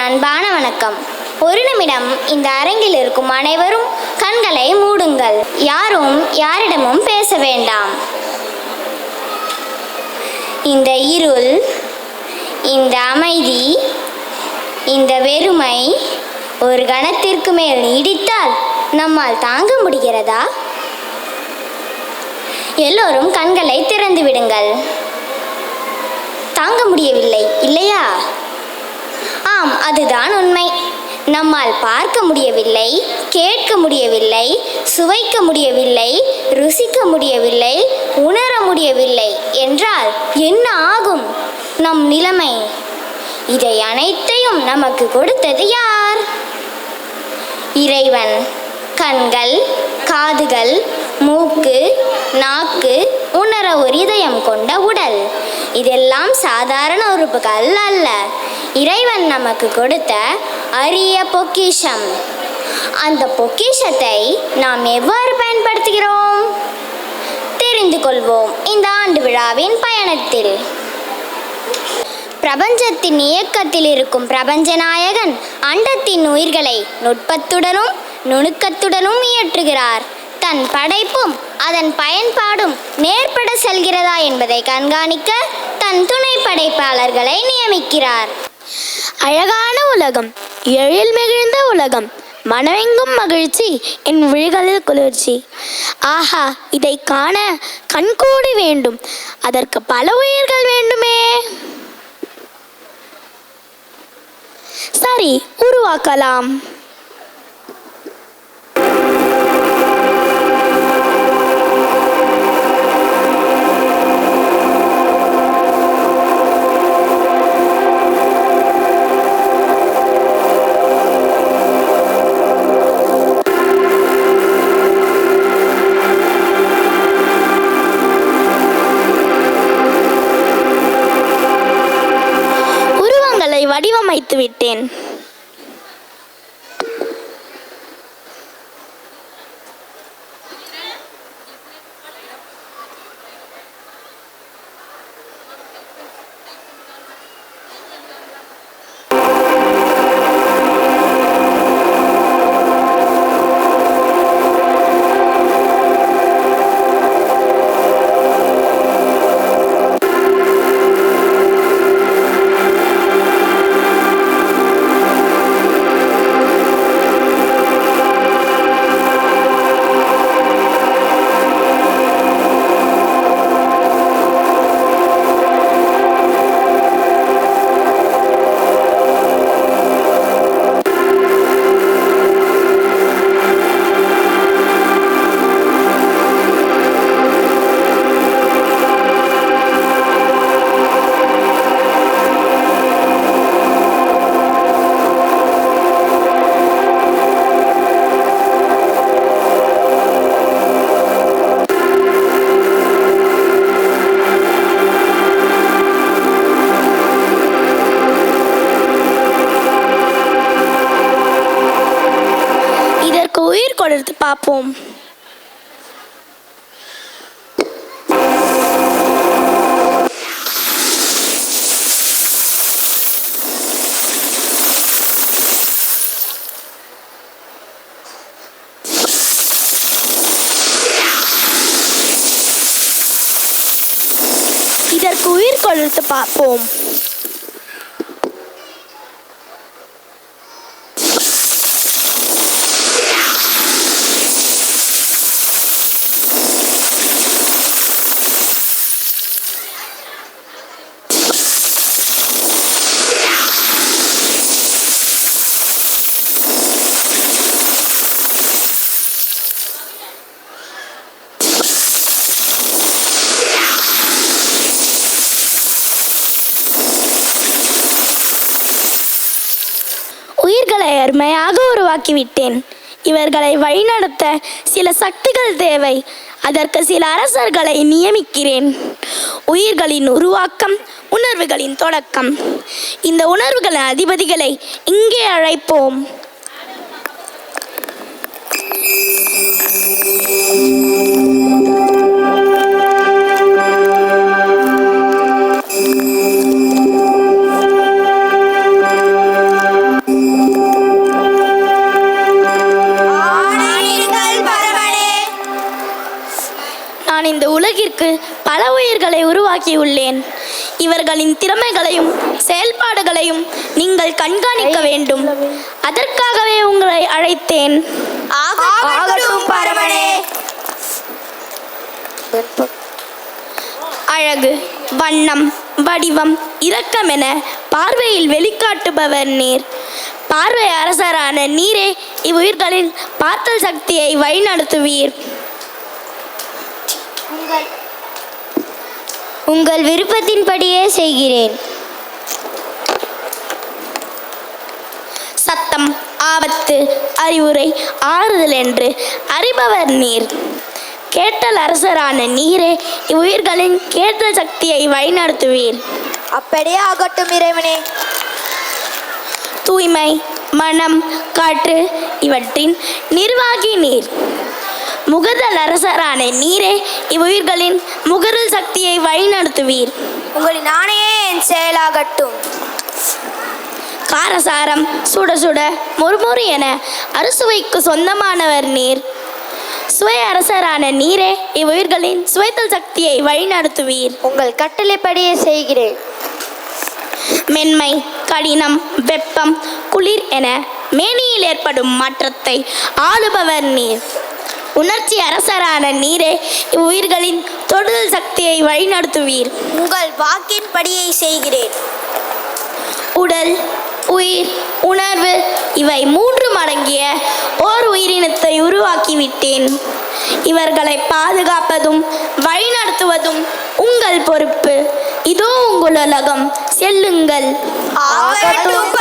அன்பான வணக்கம். ஒரு நிமிடம் இந்த அரங்கில் இருக்கும் அனைவரும் கண்களை மூடுங்கள். யாரும் யாரிடமும் பேச வேண்டாம். இந்த இருள், இந்த அமைதி, இந்த வெறுமை ஒரு கணத்திற்கு மேல் நீடித்தால் நம்மால் தாங்க முடிகிறதா? எல்லோரும் கண்களை திறந்து விடுங்கள். தாங்க முடியவில்லை இல்லையா? ஆம், அதுதான் உண்மை. நம்மால் பார்க்க முடியவில்லை, கேட்க முடியவில்லை, சுவைக்க முடியவில்லை, ருசிக்க முடியவில்லை, உணர முடியவில்லை என்றால் என்ன ஆகும் நம் நிலைமை? இதை அனைத்தையும் நமக்கு கொடுத்தது யார்? இறைவன். கண்கள், காதுகள், மூக்கு, நாக்கு, உணர ஒரு இதயம் கொண்ட உடல், இதெல்லாம் சாதாரண உறுப்புகள் அல்ல. இறைவன் நமக்கு கொடுத்த அரிய பொக்கிஷம். அந்த பொக்கிஷத்தை நாம் எவ்வாறு பயன்படுத்துகிறோம் தெரிந்து கொள்வோம் இந்த ஆண்டு விழாவின் பயணத்தில். பிரபஞ்சத்தின் இயக்கத்தில் இருக்கும் பிரபஞ்ச நாயகன் அண்டத்தின் உயிர்களை நுட்பத்துடனும் நுணுக்கத்துடனும் இயற்றுகிறார். தன் படைப்பும் அதன் பயன்பாடும் நேர்பட செல்கிறதா என்பதை கண்காணிக்க தன் துணை படைப்பாளர்களை நியமிக்கிறார். அழகான உலகம், எழில் மிகுந்த உலகம், மனமெங்கும் மகிழ்ச்சி, என் விழிகளில் குளிர்ச்சி. ஆஹா, இதை காண கண்கூடி வேண்டும். அதற்கு பல உயிர்கள் வேண்டுமே. சரி, உருவாக்கலாம். வடிவமைத்து விட்டேன். உயிர் கொடுத்து பார்ப்போம். இதற்கு உயிர் கொடுத்து பார்ப்போம். உயிர்களை அருமையாக உருவாக்கிவிட்டேன். இவர்களை வழிநடத்த சில சக்திகள் தேவை. அதற்கு சில அரசர்களை நியமிக்கிறேன். உயிர்களின் உருவாக்கம், உணர்வுகளின் தொடக்கம். இந்த உணர்வுகளின் அதிபதிகளை இங்கே அழைப்போம். நான் இந்த உலகிற்கு பல உயிர்களை உருவாக்கியுள்ளேன். இவர்களின் திறமைகளையும் செயல்பாடுகளையும் நீங்கள் கண்காணிக்க வேண்டும். அதற்காகவே உங்களை அழைத்தேன். ஆகட்டும் பரமனே. அழகு, வண்ணம், வடிவம், இரக்கம் என பார்வையில் வெளிக்காட்டுபவர் நீர். பார்வை அரசரான நீரே இவ்வுயிர்களின் பார்த்தல் சக்தியை வழிநடத்துவீர். உங்கள் விருப்பத்தின்படியே செய்கிறேன். சத்தம், ஆபத்து, அறிவுரை, ஆறுதல் என்று அறிபவர் நீர். கேட்டல் அரசரான நீரே இவ்வுயிர்களின் கேட்டல் சக்தியை வழிநடத்துவீர். அப்படியே ஆகட்டும் இறைவனே. தூய்மை, மனம், காற்று இவற்றின் நிர்வாகி நீர். முகதல் அரசரான நீரே இவ்வுயிர்களின் முகரல் சக்தியை வழிநடத்துவீர். உங்களின் ஆணையே என் செயலாகட்டும். காரசாரம், சுட சுட, மொறுமொறு என அறுசுவைக்கு சொந்தமானவர் நீர். சுவை அரசரான நீரே இவ்வுயிர்களின் சுவைத்தல் சக்தியை வழிநடத்துவீர். உங்கள் கட்டளைப்படியே செய்கிறேன். மென்மை, கடினம், வெப்பம், குளிர் என மேனியில் ஏற்படும் மாற்றத்தை ஆளுபவர் நீர். உணர்ச்சி அரசரான நீரே இவ்வுயிர்களின் தொடுதல் சக்தியை வழிநடத்துவீர். உங்கள் வாக்கின்படியை செய்கிறேன். உடல், உயிர், உணர்வு இவை மூன்றும் அடங்கிய ஓர் உயிரினத்தை உருவாக்கிவிட்டேன். இவர்களை பாதுகாப்பதும் வழிநடத்துவதும் உங்கள் பொறுப்பு. இதோ உங்கள் உலகம், செல்லுங்கள். ஆகட்டும்